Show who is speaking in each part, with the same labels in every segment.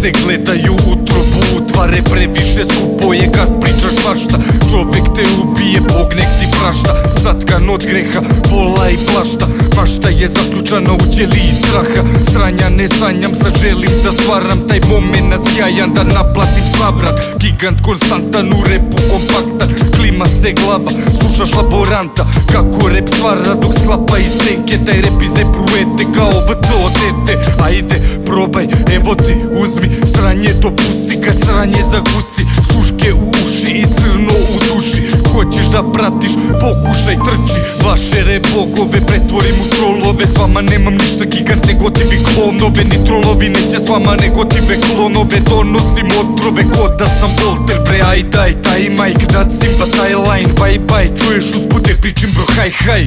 Speaker 1: se gledaju u trobu, utvare previše skupo je kad pričaš svašta. Čovek te ubije, Bog nek ti prašta, satkan od greha, bola i plašta. Mašta je zaključana u ćeliji straha, sranja ne sanjam, sad želim da stvaram taj moment sjajan, da naplatim savrat. Gigant konstantan, u repu kompaktan, klima se glava, slušaš laboranta kako rep stvara dok sklapa i senke. Taj rep iz epruete kao VCO dete. Ajde, probaj, evo ti, uzmi, sranje dopusti kad sranje zagusti. Sluške u uši i crno u duši, hoćeš da pratiš, pokušaj trči. Vaše rep bogove pretvorim u trolove, s vama nemam ništa, gigant negotivi klonove. Ni trolovi neće s vama negotive klonove, donosim otrove ko da sam Volter bre. Aj daj, taj mic, dat simba, taj line, bye bye. Čuješ usput jer pričim bro haj haj,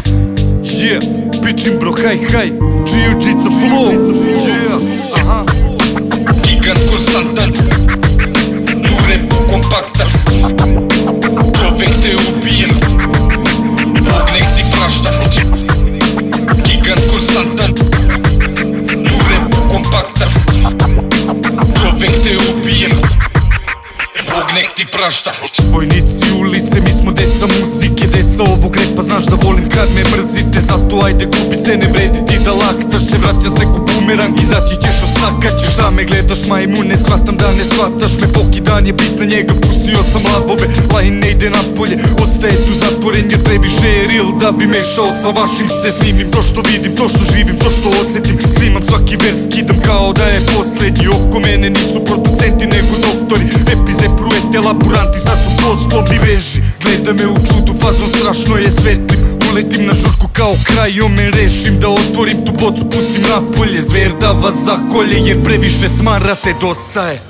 Speaker 1: yeah, pričim bro haj haj. Jiu-jitsu flow, yeah, aha. Gigant konstantan, u repu kompaktan, čovek te ubije, Bog nek ti prašta. Gigant konstantan, u repu kompaktan, čovek te ubije, Bog nek ti prašta. Vojnici ulice, mi smo deca muzike, deca ovog repa, znaš da volim kad me mrzite. Zato ajde kupi se, ne vredi ti da laktaš se, vraća se ko bumerang, izaći ćeš, osakaćeš. Šta me gledaš majmune, shvatam da ne shvataš me, pokidan je bit na njega, pustio sam labove. Line ne ide napolje, ostaje tu zatvoren jer previše je real da bi mešao sa vašim. Se snimim to što vidim, to što živim, to što osetim, snimam svaki vers, kidam kao da je poslednji. Oko mene nisu producenti nego doktori, epize pruete, laboranti, sad su poslovni veži. Gleda me u čudu, fazon strašno je svetlim, uletim na žurku kao krajom me rešim. Da otvorim tu bocu, pustim napolje, zver da vas zakolje jer previše smarate, dosta je.